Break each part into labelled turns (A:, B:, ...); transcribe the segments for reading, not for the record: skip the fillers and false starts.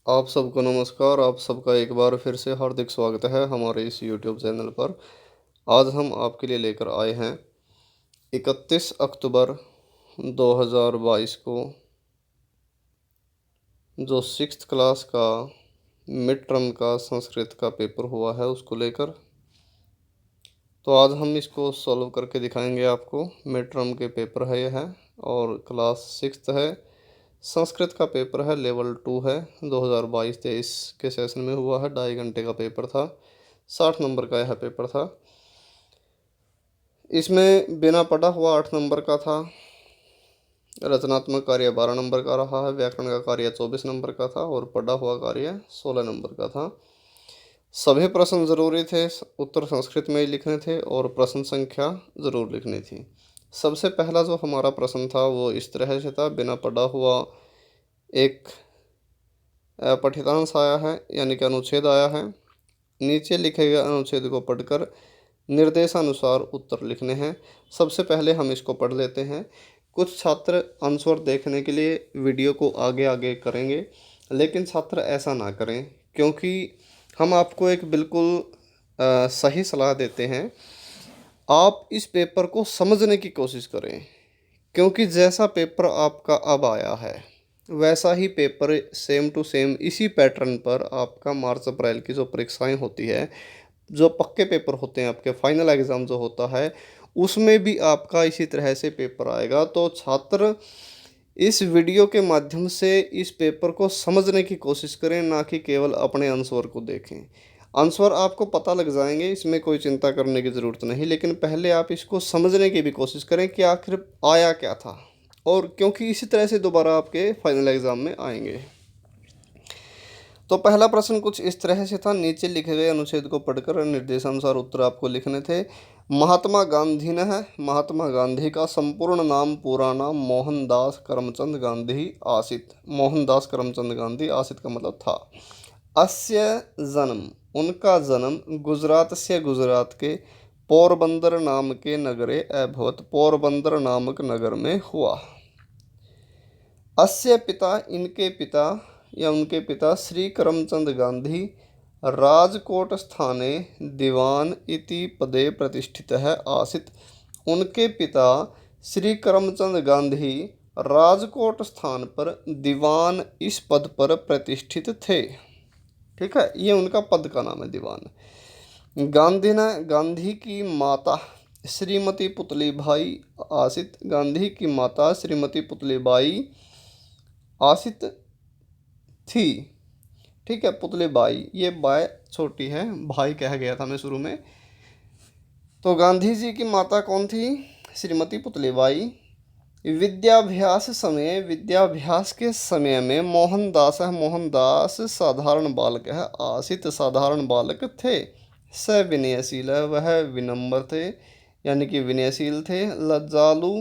A: आप सबको नमस्कार। आप सबका एक बार फिर से हार्दिक स्वागत है हमारे इस यूट्यूब चैनल पर। आज हम आपके लिए लेकर आए हैं 31 अक्टूबर 2022 को जो सिक्स्थ क्लास का मिड टर्म का संस्कृत का पेपर हुआ है उसको लेकर। तो आज हम इसको सॉल्व करके दिखाएंगे आपको। मिड टर्म के पेपर है यह है और क्लास सिक्स्थ है। संस्कृत का पेपर है, लेवल 2 है। 2022-23 के सेशन में हुआ है। 2.5 घंटे का पेपर था। 60 नंबर का यह पेपर था। इसमें बिना पढ़ा हुआ 8 नंबर का था। रचनात्मक कार्य 12 नंबर का रहा है। व्याकरण का कार्य 24 नंबर का था और पढ़ा हुआ कार्य 16 नंबर का था। सभी प्रश्न ज़रूरी थे, उत्तर संस्कृत में ही लिखने थे और प्रश्न संख्या ज़रूर लिखनी थी। सबसे पहला जो हमारा प्रश्न था वो इस तरह से था। बिना पढ़ा हुआ एक पठितांश आया है, यानी कि अनुच्छेद आया है। नीचे लिखे गए अनुच्छेद को पढ़कर निर्देशानुसार उत्तर लिखने हैं। सबसे पहले हम इसको पढ़ लेते हैं। कुछ छात्र आंसर देखने के लिए वीडियो को आगे आगे करेंगे, लेकिन छात्र ऐसा ना करें, क्योंकि हम आपको एक बिल्कुल सही सलाह देते हैं। आप इस पेपर को समझने की कोशिश करें, क्योंकि जैसा पेपर आपका अब आया है वैसा ही पेपर सेम टू सेम इसी पैटर्न पर आपका मार्च अप्रैल की जो परीक्षाएं होती है, जो पक्के पेपर होते हैं, आपके फाइनल एग्ज़ाम जो होता है, उसमें भी आपका इसी तरह से पेपर आएगा। तो छात्र इस वीडियो के माध्यम से इस पेपर को समझने की कोशिश करें, ना कि केवल अपने आंसर को देखें। आंसर आपको पता लग जाएंगे, इसमें कोई चिंता करने की ज़रूरत नहीं, लेकिन पहले आप इसको समझने की भी कोशिश करें कि आखिर आया क्या था, और क्योंकि इसी तरह से दोबारा आपके फाइनल एग्ज़ाम में आएंगे। तो पहला प्रश्न कुछ इस तरह से था। नीचे लिखे गए अनुच्छेद को पढ़कर निर्देशानुसार उत्तर आपको लिखने थे। महात्मा गांधी ने है, महात्मा गांधी का संपूर्ण नाम, पूरा नाम मोहनदास करमचंद गांधी आसित। मोहनदास करमचंद गांधी आसित का मतलब था। अस्य जन्म, उनका जन्म गुजरात से, गुजरात के पोरबंदर नाम के नगरे अभवत, पोरबंदर नामक नगर में हुआ। अस्य पिता, इनके पिता या उनके पिता श्री करमचंद गांधी राजकोट स्थाने दीवान इति पदे प्रतिष्ठित है आसित। उनके पिता श्री करमचंद गांधी राजकोट स्थान पर दीवान इस पद पर प्रतिष्ठित थे। ठीक है, ये उनका पद का नाम है, दीवान। गांधी ने, गांधी की माता श्रीमती पुतलीबाई आसित, गांधी की माता श्रीमती पुतलीबाई आसित थी। ठीक है, पुतलीबाई, ये बाय छोटी है, भाई कह गया था मैं शुरू में। तो गांधी जी की माता कौन थी? श्रीमती पुतलीबाई। विद्याभ्यास समय, विद्याभ्यास के समय में मोहनदास है, मोहनदास साधारण बालक है, आसित साधारण बालक थे। स विनयशील है, वह विनम्र थे, यानी कि विनयशील थे। लज्जालु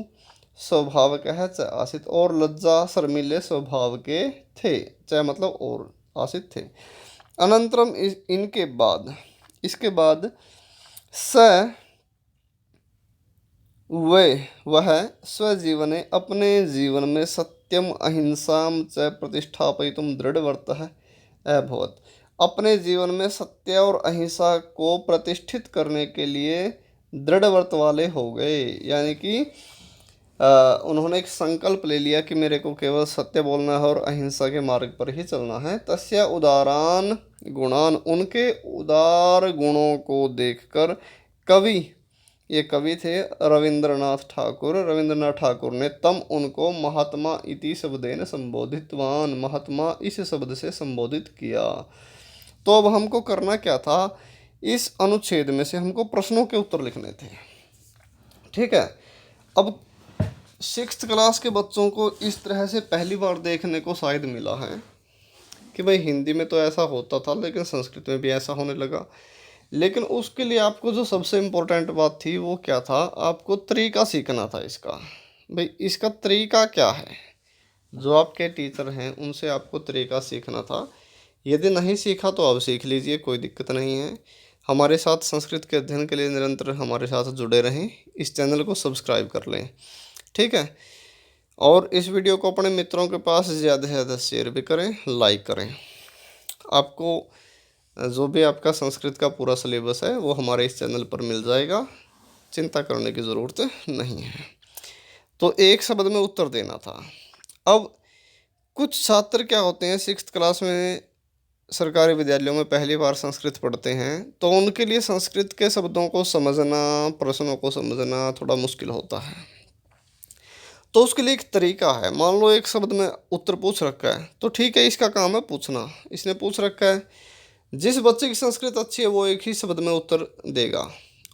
A: स्वभाव का है, च आसित, और लज्जा शर्मीले स्वभाव के थे, च मतलब और, आसित थे। अनंतरम इनके बाद, इसके बाद स वह स्वजीवने, अपने जीवन में सत्यम अहिंसाम च प्रतिष्ठापयितुम दृढ़व्रतः अभवत्, अपने जीवन में सत्य और अहिंसा को प्रतिष्ठित करने के लिए दृढ़व्रत वाले हो गए। यानी कि उन्होंने एक संकल्प ले लिया कि मेरे को केवल सत्य बोलना है और अहिंसा के मार्ग पर ही चलना है। तस्य उदारान गुणान, उनके उदार गुणों को देखकर कवि, ये कवि थे रविंद्रनाथ ठाकुर, रविंद्रनाथ ठाकुर ने तम, उनको महात्मा इति शब्देन संबोधितवान, महात्मा इस शब्द से संबोधित किया। तो अब हमको करना क्या था? इस अनुच्छेद में से हमको प्रश्नों के उत्तर लिखने थे। ठीक है, अब सिक्स्थ क्लास के बच्चों को इस तरह से पहली बार देखने को शायद मिला है कि भाई हिंदी में तो ऐसा होता था, लेकिन संस्कृत में भी ऐसा होने लगा। लेकिन उसके लिए आपको जो सबसे इम्पोर्टेंट बात थी वो क्या था? आपको तरीका सीखना था इसका। भाई इसका तरीका क्या है? जो आपके टीचर हैं उनसे आपको तरीका सीखना था। यदि नहीं सीखा तो अब सीख लीजिए, कोई दिक्कत नहीं है। हमारे साथ संस्कृत के अध्ययन के लिए निरंतर हमारे साथ जुड़े रहें। इस चैनल को सब्सक्राइब कर लें, ठीक है। और इस वीडियो को अपने मित्रों के पास ज़्यादा से ज़्यादा शेयर भी करें, लाइक करें। आपको जो भी आपका संस्कृत का पूरा सिलेबस है वो हमारे इस चैनल पर मिल जाएगा, चिंता करने की ज़रूरत नहीं है। तो एक शब्द में उत्तर देना था। अब कुछ छात्र क्या होते हैं, सिक्स्थ क्लास में सरकारी विद्यालयों में पहली बार संस्कृत पढ़ते हैं, तो उनके लिए संस्कृत के शब्दों को समझना, प्रश्नों को समझना थोड़ा मुश्किल होता है। तो उसके लिए एक तरीका है। मान लो एक शब्द में उत्तर पूछ रखा है, तो ठीक है, इसका काम है पूछना। इसने पूछ रखा है, जिस बच्चे की संस्कृत अच्छी है वो एक ही शब्द में उत्तर देगा,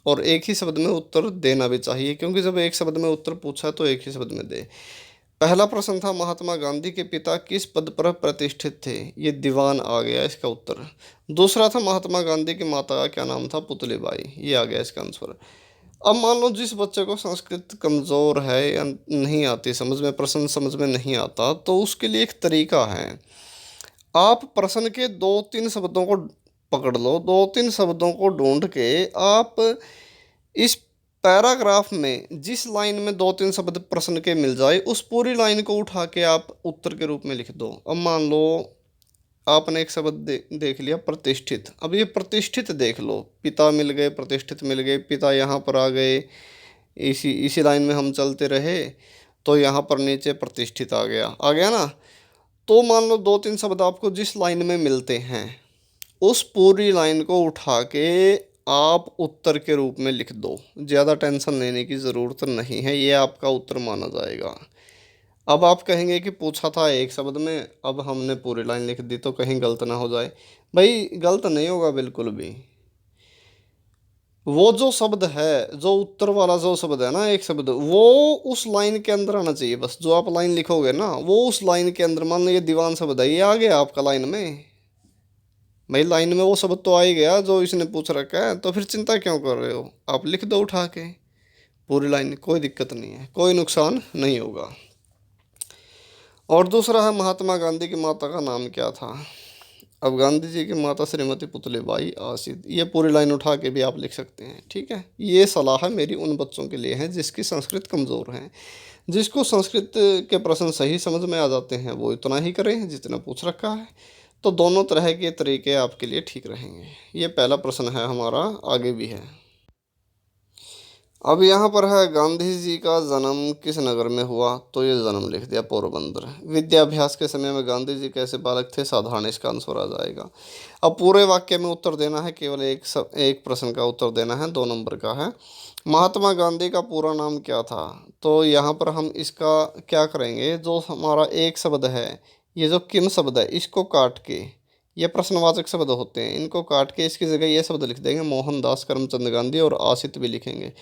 A: और एक ही शब्द में उत्तर देना भी चाहिए, क्योंकि जब एक शब्द में उत्तर पूछा तो एक ही शब्द में दे। पहला प्रश्न था, महात्मा गांधी के पिता किस पद पर प्रतिष्ठित थे? ये दीवान आ गया इसका उत्तर। दूसरा था, महात्मा गांधी की माता का क्या नाम था? पुतली बाई। ये आ गया इसका आंसर। अब मान लो जिस बच्चे को संस्कृत कमज़ोर है या नहीं आती समझ में, प्रश्न समझ में नहीं आता, तो उसके लिए एक तरीका है। आप प्रश्न के दो तीन शब्दों को पकड़ लो, दो तीन शब्दों को ढूंढ के आप इस पैराग्राफ में जिस लाइन में दो तीन शब्द प्रश्न के मिल जाए, उस पूरी लाइन को उठा के आप उत्तर के रूप में लिख दो। अब मान लो आपने एक शब्द देख लिया प्रतिष्ठित। अब ये प्रतिष्ठित देख लो, पिता मिल गए, प्रतिष्ठित मिल गए, पिता यहाँ पर आ गए, इसी इसी लाइन में हम चलते रहे तो यहाँ पर नीचे प्रतिष्ठित आ गया ना। तो मान लो दो तीन शब्द आपको जिस लाइन में मिलते हैं, उस पूरी लाइन को उठा के आप उत्तर के रूप में लिख दो। ज़्यादा टेंशन लेने की ज़रूरत नहीं है, ये आपका उत्तर माना जाएगा। अब आप कहेंगे कि पूछा था एक शब्द में, अब हमने पूरी लाइन लिख दी तो कहीं गलत ना हो जाए। भाई गलत नहीं होगा बिल्कुल भी। वो जो शब्द है, जो उत्तर वाला जो शब्द है ना, एक शब्द, वो उस लाइन के अंदर आना चाहिए। बस जो आप लाइन लिखोगे ना, वो उस लाइन के अंदर। मान लो ये दीवान शब्द है, ये आ गया आपका लाइन में। भाई लाइन में वो शब्द तो आ ही गया जो इसने पूछ रखा है, तो फिर चिंता क्यों कर रहे हो? आप लिख दो उठा के पूरी लाइन, कोई दिक्कत नहीं है, कोई नुकसान नहीं होगा। और दूसरा है, महात्मा गांधी की माता का नाम क्या था? अब गांधी जी की माता श्रीमती पुतली बाई आसित। ये पूरी लाइन उठा के भी आप लिख सकते हैं, ठीक है। ये सलाह है मेरी उन बच्चों के लिए है जिसकी संस्कृत कमज़ोर है। जिसको संस्कृत के प्रश्न सही समझ में आ जाते हैं वो इतना ही करें जितना पूछ रखा है। तो दोनों तरह के तरीके आपके लिए ठीक रहेंगे। ये पहला प्रश्न है हमारा, आगे भी है। अब यहाँ पर है, गांधी जी का जन्म किस नगर में हुआ? तो ये जन्म लिख दिया पोरबंदर। विद्याभ्यास के समय में गांधी जी कैसे बालक थे? साधारण, इसका आंसर आ जाएगा। अब पूरे वाक्य में उत्तर देना है, केवल एक प्रश्न का उत्तर देना है, 2 नंबर का है। महात्मा गांधी का पूरा नाम क्या था? तो यहाँ पर हम इसका क्या करेंगे, जो हमारा एक शब्द है, ये जो किम शब्द है, इसको काट के, ये प्रश्नवाचक शब्द होते हैं, इनको काट के इसकी जगह ये शब्द लिख देंगे, मोहनदास करमचंद गांधी, और आसित भी लिखेंगे।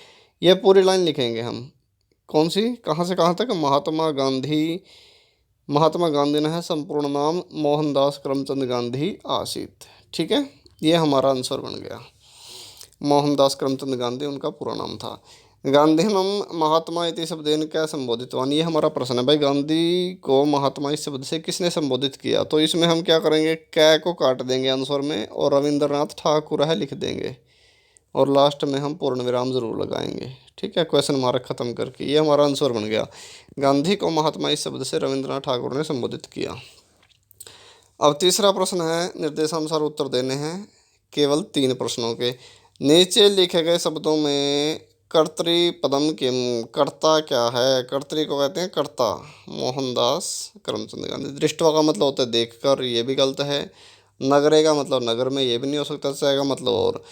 A: ये पूरी लाइन लिखेंगे हम। कौन सी, कहाँ से कहाँ तक? महात्मा गांधी ने है संपूर्ण नाम मोहनदास करमचंद गांधी आसित, ठीक है। ये हमारा आंसर बन गया। मोहनदास करमचंद गांधी उनका पूरा नाम था। गांधी नाम महात्मा इति शब्देन क्या संबोधितवान? ये हमारा प्रश्न है भाई, गांधी को महात्मा इस शब्द से किसने संबोधित किया? तो इसमें हम क्या करेंगे, कै को काट देंगे आंसर में, और रविंद्रनाथ ठाकुर है लिख देंगे, और लास्ट में हम पूर्ण विराम जरूर लगाएंगे, ठीक है, क्वेश्चन मार्क खत्म करके। ये हमारा आंसर बन गया, गांधी को महात्मा इस शब्द से रविंद्रनाथ ठाकुर ने संबोधित किया। अब तीसरा प्रश्न है, निर्देशानुसार उत्तर देने हैं, केवल 3 प्रश्नों के। नीचे लिखे गए शब्दों में कर्तृपदम किम? कर्ता क्या है? कर्तृ को कहते हैं कर्ता, मोहनदास करमचंद गांधी। दृष्टवा का मतलब होता है देखकर, ये भी गलत है। नगरे का मतलब नगर में, ये भी नहीं हो सकता। चाहे का मतलब और,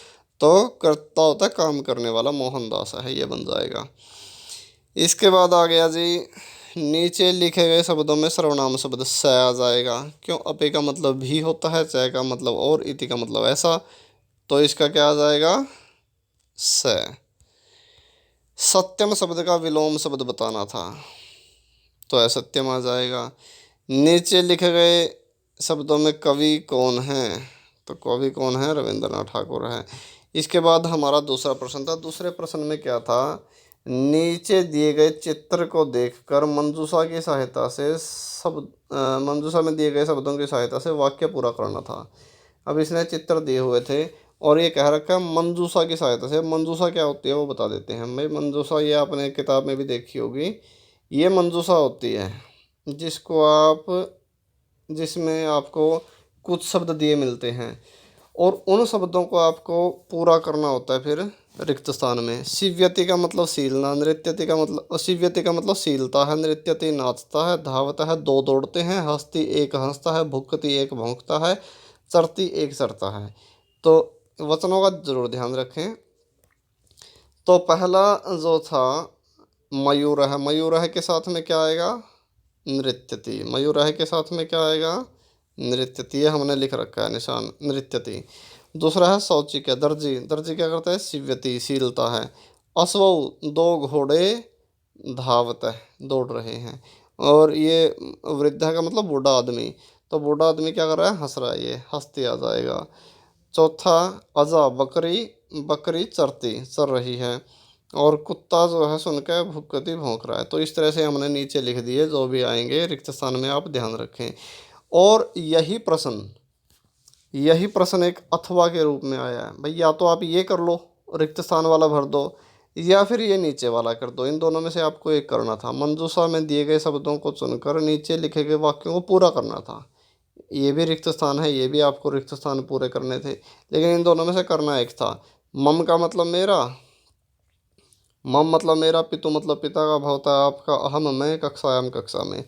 A: तो कर्ता होता है काम करने वाला, मोहनदास है, ये बन जाएगा। इसके बाद आ गया जी, नीचे लिखे गए शब्दों में सर्वनाम शब्द स आ जाएगा। क्यों? अपे का मतलब भी होता है, चय का मतलब और, इति का मतलब ऐसा, तो इसका क्या आ जाएगा? स। सत्यम शब्द का विलोम शब्द बताना था, तो असत्यम आ जाएगा। नीचे लिखे गए शब्दों में कवि कौन है? तो कवि कौन है? रविंद्रनाथ ठाकुर है। इसके बाद हमारा दूसरा प्रश्न था। दूसरे प्रश्न में क्या था, नीचे दिए गए चित्र को देखकर मंजूषा की सहायता से मंजूषा में दिए गए शब्दों की सहायता से वाक्य पूरा करना था। अब इसने चित्र दिए हुए थे और ये कह रखा है मंजूषा की सहायता से। मंजूषा क्या होती है वो बता देते हैं भाई। मंजूषा ये आपने किताब में भी देखी होगी। ये मंजूषा होती है जिसमें आपको कुछ शब्द दिए मिलते हैं और उन शब्दों को आपको पूरा करना होता है फिर रिक्त स्थान में। शिव्यति का मतलब सीलना, नृत्यति का मतलब, शिव्यति का मतलब सीलता है, नृत्यति नाचता है, धावता है दो दौड़ते हैं, हंसती एक हंसता है, भुक्कती एक भौंकता है, चरती एक चरता है। तो वचनों का जरूर ध्यान रखें। तो पहला जो था मयूर है, मयूर है के साथ में क्या आएगा, नृत्यति। मयूर है के साथ में क्या आएगा, नृत्यति। ये हमने लिख रखा है निशान, नृत्यति। दूसरा है शौचिक है, दर्जी, दर्जी क्या करता है, शिव्यति सीलता है। अश्वौ दो घोड़े धावत है दौड़ रहे हैं। और ये वृद्ध का मतलब बूढ़ा आदमी, तो बूढ़ा आदमी क्या कर रहा है, हंस रहा है, ये हंसते आ जाएगा। चौथा अजा बकरी, बकरी चरती चर रही है। और कुत्ता जो है सुनकर भुक्कती भौंक रहा है। तो इस तरह से हमने नीचे लिख दिए, जो भी आएंगे रिक्त स्थान में आप ध्यान रखें। और यही प्रश्न एक अथवा के रूप में आया है भाई, या तो आप ये कर लो रिक्त स्थान वाला भर दो, या फिर ये नीचे वाला कर दो। इन दोनों में से आपको एक करना था। मंजूषा में दिए गए शब्दों को चुनकर नीचे लिखे गए वाक्यों को पूरा करना था। ये भी रिक्त स्थान है, ये भी आपको रिक्त स्थान पूरे करने थे, लेकिन इन दोनों में से करना एक था। मम का मतलब मेरा, मम मतलब मेरा, पितु मतलब पिता का भाव था आपका, अहम मैं, कक्षायाम कक्षा में।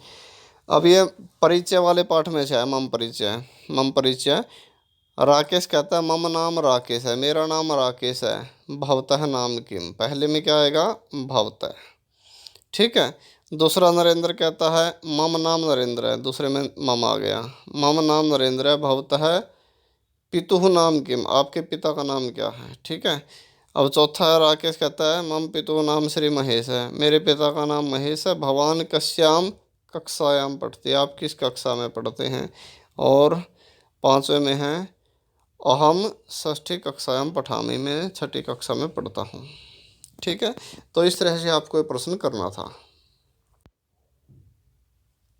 A: अब ये परिचय वाले पाठ में से है, मम परिचय। मम परिचय, राकेश कहता है मम नाम राकेश है, मेरा नाम राकेश है, भवतः नाम किम, पहले में क्या आएगा, भवतः। ठीक है। दूसरा नरेंद्र कहता है मम नाम नरेंद्र है, दूसरे में मम आ गया, मम नाम नरेंद्र है, भवतः पितुः नाम किम, आपके पिता का नाम क्या है। ठीक है। अब चौथा है, राकेश कहता है मम पितुः नाम श्री महेश है, मेरे पिता का नाम महेश है, भगवान कश्याम कक्षायाम पढ़ते, आप किस कक्षा में पढ़ते हैं। और पांचवें में है अहम षष्ठी कक्षायाम पठामी, में छठी कक्षा में पढ़ता हूँ। ठीक है। तो इस तरह से आपको ये प्रश्न करना था।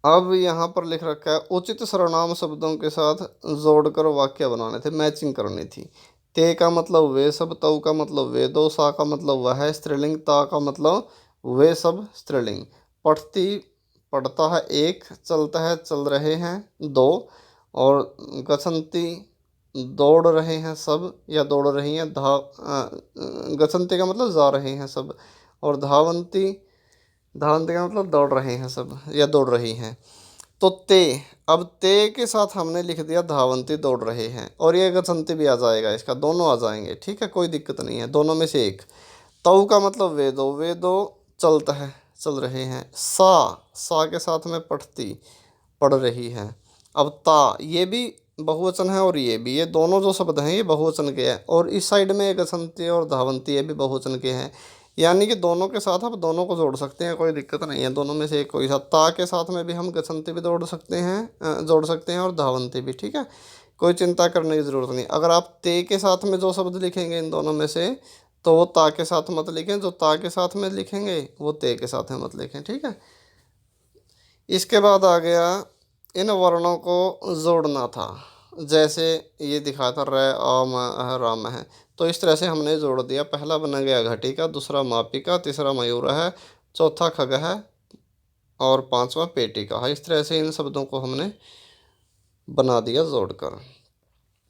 A: अब यहाँ पर लिख रखा है उचित सर्वनाम शब्दों के साथ जोड़कर वाक्य बनाने थे, मैचिंग करनी थी। ते का मतलब वे सब, तऊ का मतलब वे दो, सा का मतलब वह स्त्रीलिंग, ता का मतलब वे सब स्त्रीलिंग। पढ़ती पढ़ता है एक, चलता है चल रहे हैं दो, और गछंती दौड़ रहे हैं सब या दौड़ रही हैं, गछंती का मतलब जा रहे हैं सब, और धावंती, धावंती का मतलब दौड़ रहे हैं सब या दौड़ रही हैं। तो ते, अब ते के साथ हमने लिख दिया धावंती दौड़ रहे हैं, और ये गछंती भी आ जाएगा, इसका दोनों आ जाएंगे। ठीक है, कोई दिक्कत नहीं है, दोनों में से एक। तऊ का मतलब वे दो चलता है चल रहे हैं। सा के साथ में पढ़ती पढ़ रही है। अब ता, ये भी बहुवचन है और ये भी, ये दोनों जो शब्द हैं ये बहुवचन के हैं, और इस साइड में गछंती और धावंती ये भी बहुवचन के हैं। यानी कि दोनों के साथ आप दोनों को जोड़ सकते हैं, कोई दिक्कत नहीं है, दोनों में से एक कोई सा। ता के साथ में भी हम गछंती भी जोड़ सकते हैं, जोड़ सकते हैं, और धावंती भी। ठीक है, कोई चिंता करने की ज़रूरत नहीं। अगर आप ते के साथ में जो शब्द लिखेंगे इन दोनों में से, तो वो ता के साथ मत लिखें, जो ता के साथ में लिखेंगे वो ते के साथ में मत लिखें। ठीक है। इसके बाद आ गया इन वर्णों को जोड़ना था, जैसे ये दिखा था र आम है राम है। तो इस तरह से हमने जोड़ दिया। पहला बना गया घटी का, दूसरा मापी का, तीसरा मयूर है, चौथा खग है, और पांचवा पेटी का है। इस तरह से इन शब्दों को हमने बना दिया जोड़कर।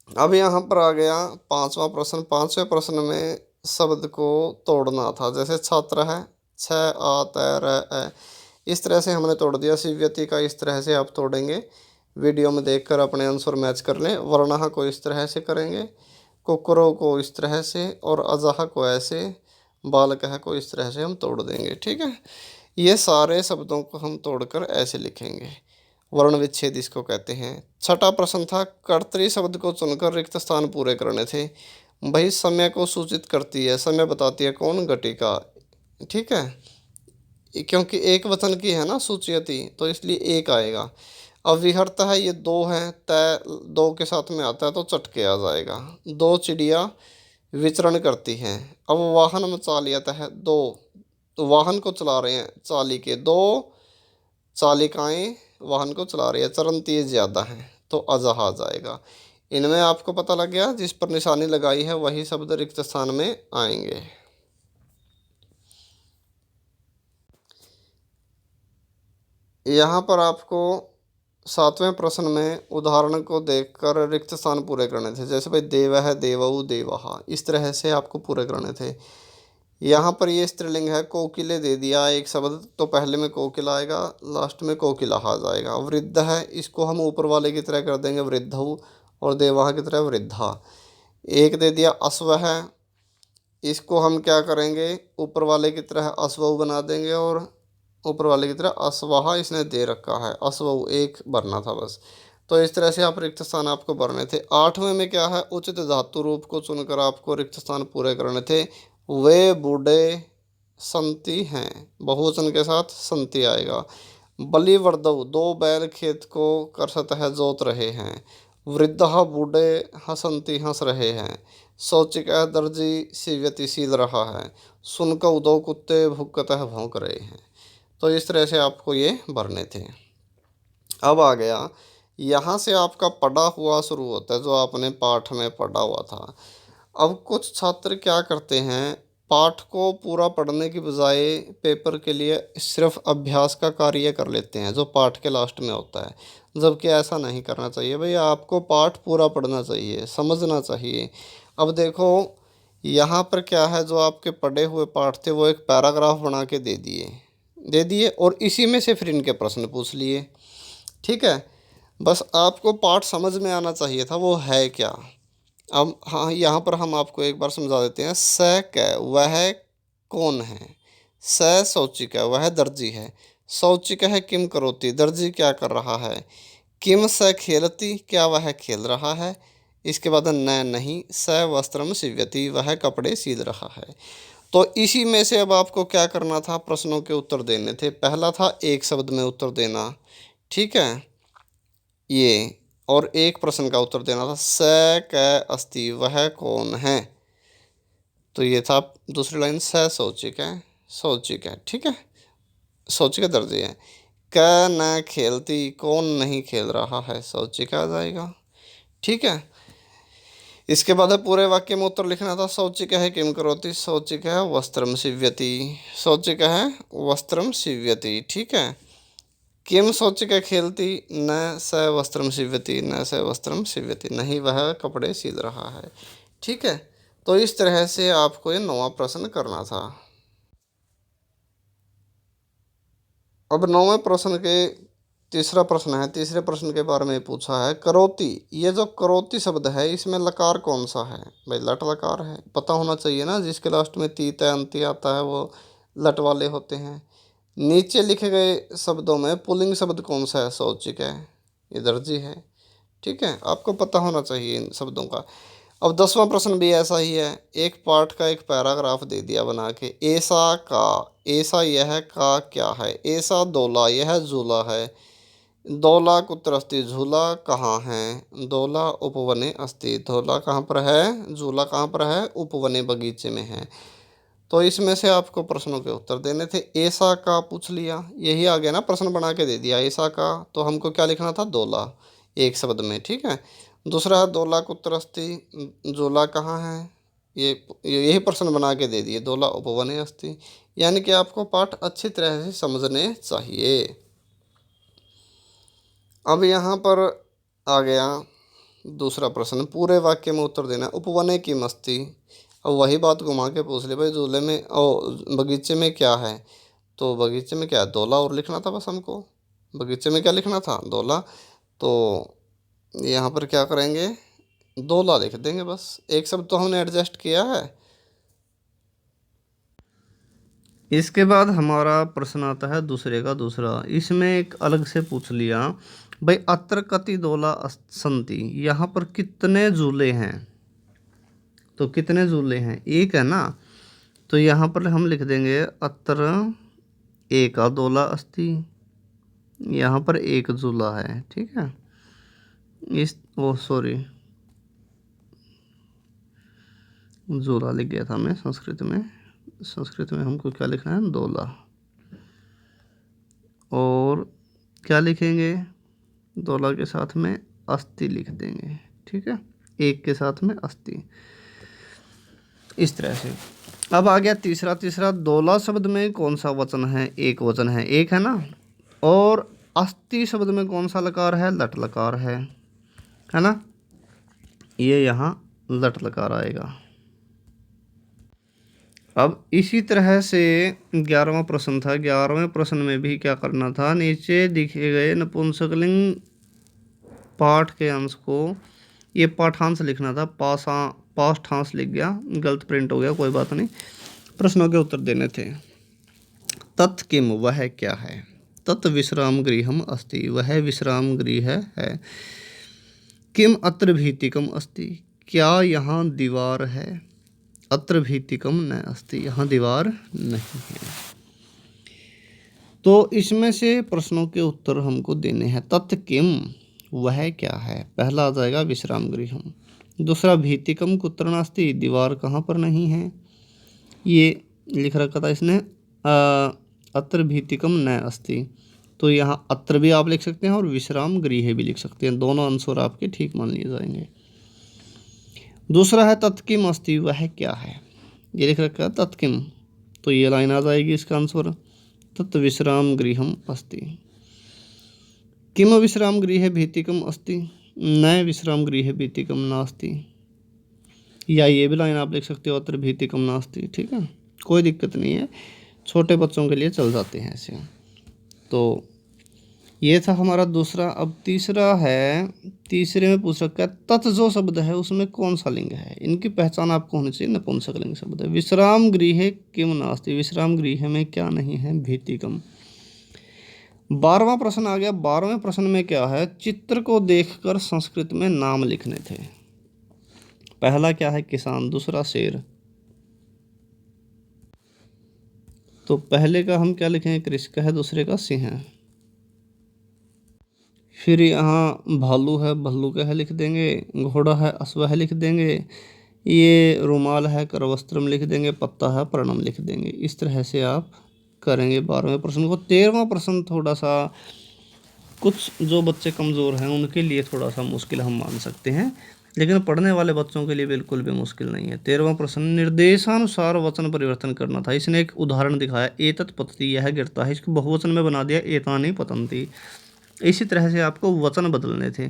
A: अब यहाँ पर आ गया पांचवा प्रश्न। पांचवें प्रश्न में शब्द को तोड़ना था, जैसे छात्र है, छ आ तैर है, इस तरह से हमने तोड़ दिया। शिव्यति का इस तरह से आप तोड़ेंगे, वीडियो में देखकर अपने आंसर मैच कर लें। वर्णः को इस तरह से करेंगे, कुकरो को इस तरह से, और अजह को ऐसे, बालकः को इस तरह से हम तोड़ देंगे। ठीक है, ये सारे शब्दों को हम तोड़कर ऐसे लिखेंगे, वर्ण विच्छेद इसको कहते हैं। छठा प्रश्न था कर्तरी शब्द को चुनकर रिक्त स्थान पूरे करने थे। भाई समय को सूचित करती है, समय बताती है कौन, घटिका। ठीक है, क्योंकि एक वचन की है ना सूचयति, तो इसलिए एक आएगा। अब विहरता है, ये दो है, तय दो के साथ में आता है तो चटके आ जाएगा। दो चिड़िया विचरण करती हैं। अब वाहन में चालियत है, दो तो वाहन को चला रहे हैं, चाली के दो चालिकाएं वाहन को चला रही है, चरंती ज़्यादा है, तो अजह आ जाएगा। इनमें आपको पता लग गया, जिस पर निशानी लगाई है वही शब्द रिक्त स्थान में आएंगे। यहाँ पर आपको 7वें प्रश्न में उदाहरण को देखकर रिक्त स्थान पूरे करने थे। जैसे भाई देवः, देवौ, देवः, इस तरह से आपको पूरे करने थे। यहाँ पर ये स्त्रीलिंग है, कोकिले दे दिया एक शब्द, तो पहले में कोकिल आएगा, लास्ट में कोकिलः आ जाएगा। वृद्ध है, इसको हम ऊपर वाले की तरह कर देंगे वृद्धौ, और देवः की तरह वृद्धा। एक दे दिया अश्व है, इसको हम क्या करेंगे, ऊपर वाले की तरह अश्वऊ बना देंगे, और ऊपर वाले की तरह अश्वः इसने दे रखा है, अश्वऊ एक भरना था बस। तो इस तरह से आप रिक्त स्थान आपको भरने थे। 8वें में क्या है, उचित धातु रूप को चुनकर आपको रिक्त स्थान पूरे करने थे। वे बूढ़े संति हैं, बहुवचन के साथ संति आएगा। बलिवर्धव, दो बैल खेत को करसत है जोत रहे हैं। वृद्धा, बूढ़े हंसंती हंस रहे हैं। शौचिका, दर्जी सीव्यति सील रहा है। सुनकर दो कुत्ते भुक्कतः भौंक रहे हैं। तो इस तरह से आपको ये भरने थे। अब आ गया, यहाँ से आपका पढ़ा हुआ शुरू होता है, जो आपने पाठ में पढ़ा हुआ था। अब कुछ छात्र क्या करते हैं, पाठ को पूरा पढ़ने की बजाय पेपर के लिए सिर्फ अभ्यास का कार्य कर लेते हैं, जो पाठ के लास्ट में होता है। जबकि ऐसा नहीं करना चाहिए भाई, आपको पाठ पूरा पढ़ना चाहिए, समझना चाहिए। अब देखो यहाँ पर क्या है, जो आपके पढ़े हुए पाठ थे वो एक पैराग्राफ बना के दे दिए और इसी में से फिर इनके प्रश्न पूछ लिए। ठीक है, बस आपको पाठ समझ में आना चाहिए था वो है क्या। अब हाँ, यहाँ पर हम आपको एक बार समझा देते हैं। स क, वह कौन है। स शौचिक है, वह दर्जी है। शौचिक है, किम करोति, दर्जी क्या कर रहा है। किम स खेलती, क्या वह खेल रहा है। इसके बाद न नहीं, स वस्त्रम सीव्यति, वह कपड़े सील रहा है। तो इसी में से अब आपको क्या करना था, प्रश्नों के उत्तर देने थे। पहला था एक शब्द में उत्तर देना, ठीक है ये, और एक प्रश्न का उत्तर देना था। स क अस्ति, वह कौन है। तो ये था दूसरी लाइन, स शौचिक है, शौचिक है, ठीक है, शौचिक दर्जी है। क न खेलती, कौन नहीं खेल रहा है, शौचिक आ जाएगा, ठीक है। इसके बाद पूरे वाक्य में उत्तर लिखना था। शौचिक है किम करोति, शौचिक है वस्त्रम सीव्यति, शौचिक है वस्त्रम सीव्यति, ठीक है। किम शौचिक खेलती, न स वस्त्रम सीव्यति, न स वस्त्रम सीव्यति, नहीं वह कपड़े सील रहा है, ठीक है। तो इस तरह से आपको ये 9वां प्रश्न करना था। अब 9वें प्रश्न के तीसरा प्रश्न है, तीसरे प्रश्न के बारे में पूछा है। करोति, ये जो करोति शब्द है इसमें लकार कौन सा है भाई, लट लकार है, पता होना चाहिए ना। जिसके लास्ट में तीत अंति आता है वो लट वाले होते हैं। नीचे लिखे गए शब्दों में पुल्लिंग शब्द कौन सा है, शौचिक है, ये दर्जी है, ठीक है, आपको पता होना चाहिए इन शब्दों का। अब 10वां प्रश्न भी ऐसा ही है, एक पाठ का एक पैराग्राफ दे दिया बना के। ऐसा का, ऐसा यह का क्या है। ऐसा दौला, यह झूला है। दौला कुत्र अस्ति, झूला कहाँ है। दौला उपवने अस्ति, दौला कहाँ पर है, झूला कहाँ पर है, उपवने बगीचे में है। तो इसमें से आपको प्रश्नों के उत्तर देने थे। ऐसा का पूछ लिया, यही आ गया ना, प्रश्न बना के दे दिया ऐसा का, तो हमको क्या लिखना था, दौला एक शब्द में, ठीक है। दूसरा है दौला कुत्र अस्ति, झूला कहाँ है, ये यही प्रश्न बना के दे दिए, दौला उपवने अस्ति। यानी कि आपको पाठ अच्छी तरह से समझने चाहिए। अब यहाँ पर आ गया दूसरा प्रश्न, पूरे वाक्य में उत्तर देना। उपवने की मस्ती, अब वही बात घुमा के पूछ ले भाई, झूले में ओ बगीचे में क्या है। तो बगीचे में क्या है, दौला, और लिखना था बस हमको, बगीचे में क्या लिखना था, दौला। तो यहाँ पर क्या करेंगे, दौला लिख देंगे बस, एक शब्द तो हमने एडजस्ट किया है। इसके बाद हमारा प्रश्न आता है दूसरे का दूसरा, इसमें एक अलग से पूछ लिया भाई, अत्र कति दौला संति, यहाँ पर कितने झूले हैं। तो कितने झूले हैं, एक है ना, तो यहाँ पर हम लिख देंगे अत्र एका दौला अस्ति, यहाँ पर एक झूला है, ठीक है। इस ओ सॉरी, झूला लिख गया था मैं संस्कृत में, संस्कृत में हमको क्या लिखना है, दौला। और क्या लिखेंगे, दौला के साथ में अस्थि लिख देंगे, ठीक है, एक के साथ में अस्थि, इस तरह से। अब आ गया तीसरा, दौला शब्द में कौन सा वचन है, एक वचन है, एक है ना, और अस्ति शब्द में कौन सा लकार है? लट लकार है ना, ये यहाँ लट लकार आएगा। अब इसी तरह से 11वां प्रश्न था। 11वें प्रश्न में भी क्या करना था, नीचे दिखे गए नपुंसकलिंग पाठ के अंश को, ये पाठांश लिखना था, पाठांश लिख गया, गलत प्रिंट हो गया, कोई बात नहीं। प्रश्नों के उत्तर देने थे। तत् किम, वह क्या है? तत् विश्राम गृहम अस्ति, वह विश्राम गृह है। किम अत्र भीतिकम अस्ति, क्या यहाँ दीवार है? अत्र भीतिकम न अस्ति, यहाँ दीवार नहीं है। तो इसमें से प्रश्नों के उत्तर हमको देने हैं। तत् किम, वह क्या है? पहला आ जाएगा विश्राम गृहम। दूसरा भीतिकम कुत्र नास्ति, दीवार कहाँ पर नहीं है, ये लिख रखा था इसने। अत्र भीतिकम न अस्ति, तो यहाँ अत्र भी आप लिख सकते हैं और विश्राम गृह भी लिख सकते हैं, दोनों आंसर आपके ठीक मान लिए जाएंगे। दूसरा है तत्किम अस्ति, वह क्या है, ये लिख रखा है तत्किम, तो ये लाइन आ जाएगी इसका आंसर। तत् विश्राम गृहम अस्ति। किम विश्राम गृह भीतिकम अस्ति, न विश्राम गृह भीतिकम नास्ति, या ये भी लाइन आप लिख सकते हो, अत्र भीतिकम नास्ति। ठीक है, कोई दिक्कत नहीं है, छोटे बच्चों के लिए चल जाते हैं ऐसे। तो ये था हमारा दूसरा। अब तीसरा है, तीसरे में पूछ रखा है तत् जो शब्द है उसमें कौन सा लिंग है, इनकी पहचान आपको होनी चाहिए। नपुंसकलिंग शब्द है। विश्राम गृह किम नास्ति, विश्राम गृह में क्या नहीं है? भीतिकम। 12वां प्रश्न आ गया। 12वें प्रश्न में क्या है, चित्र को देखकर संस्कृत में नाम लिखने थे। पहला क्या है? किसान। दूसरा शेर, तो पहले का हम क्या लिखेंगे? कृषक है। दूसरे का सिंह है। फिर यहाँ भालू है, भल्लू का है लिख देंगे। घोड़ा है, अश्व है लिख देंगे। ये रुमाल है, करवस्त्रम लिख देंगे। पत्ता है, पर्णम लिख देंगे। इस तरह से आप करेंगे 12वें प्रश्न को। 13वां प्रश्न थोड़ा सा, कुछ जो बच्चे कमज़ोर हैं उनके लिए थोड़ा सा मुश्किल हम मान सकते हैं, लेकिन पढ़ने वाले बच्चों के लिए बिल्कुल भी मुश्किल नहीं है। 13वां प्रश्न, निर्देशानुसार वचन परिवर्तन करना था। इसने एक उदाहरण दिखाया, एतत् पतति, यह गिरता है, इसको बहुवचन में बना दिया, एतानि पतन्ति। इसी तरह से आपको वचन बदलने थे।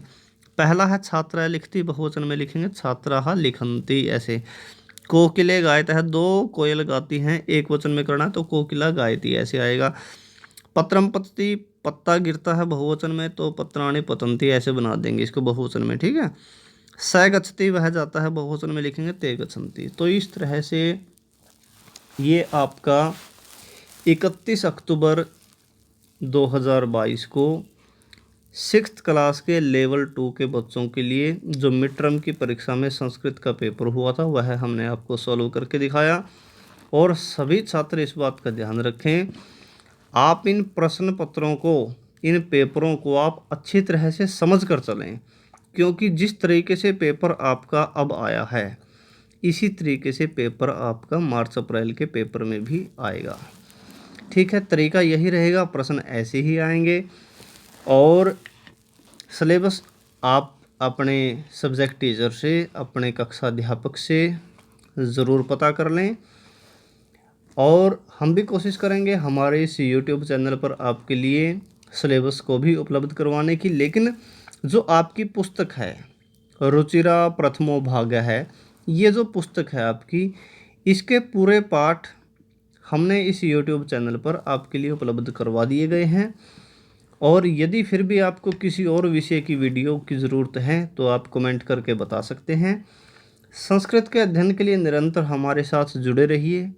A: पहला है छात्रा लिखती, बहुवचन में लिखेंगे छात्राः लिखन्ति। ऐसे कोकिले गायता है, 2 कोयल गाती हैं, एक वचन में करना है तो कोकिला गायती, ऐसे आएगा। पत्रम पतति, पत्ता गिरता है बहुवचन में, तो पत्राणि पतन्ति, ऐसे बना देंगे इसको बहुवचन में। ठीक है। स गच्छति, वह जाता है, बहुवचन में लिखेंगे ते गच्छन्ति। तो इस तरह से ये आपका 31 अक्टूबर 2022 को 6th क्लास के लेवल 2 के बच्चों के लिए जो मिड टर्म की परीक्षा में संस्कृत का पेपर हुआ था, वह हमने आपको सॉल्व करके दिखाया। और सभी छात्र इस बात का ध्यान रखें, आप इन प्रश्न पत्रों को, इन पेपरों को आप अच्छी तरह से समझ कर चलें, क्योंकि जिस तरीके से पेपर आपका अब आया है, इसी तरीके से पेपर आपका मार्च अप्रैल के पेपर में भी आएगा। ठीक है, तरीका यही रहेगा, प्रश्न ऐसे ही आएंगे। और सिलेबस आप अपने सब्जेक्ट टीचर से, अपने कक्षा अध्यापक से ज़रूर पता कर लें। और हम भी कोशिश करेंगे हमारे इस YouTube चैनल पर आपके लिए सिलेबस को भी उपलब्ध करवाने की। लेकिन जो आपकी पुस्तक है, रुचिरा प्रथमो भाग्य है, ये जो पुस्तक है आपकी, इसके पूरे पाठ हमने इस YouTube चैनल पर आपके लिए उपलब्ध करवा दिए गए हैं। और यदि फिर भी आपको किसी और विषय की वीडियो की ज़रूरत है तो आप कमेंट करके बता सकते हैं। संस्कृत के अध्ययन के लिए निरंतर हमारे साथ जुड़े रहिए।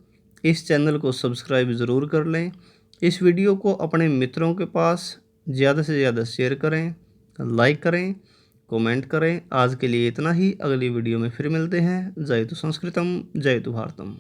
A: इस चैनल को सब्सक्राइब ज़रूर कर लें। इस वीडियो को अपने मित्रों के पास ज़्यादा से ज़्यादा शेयर करें, लाइक करें, कमेंट करें। आज के लिए इतना ही, अगली वीडियो में फिर मिलते हैं। जय तु संस्कृतम, जय तु भारतम।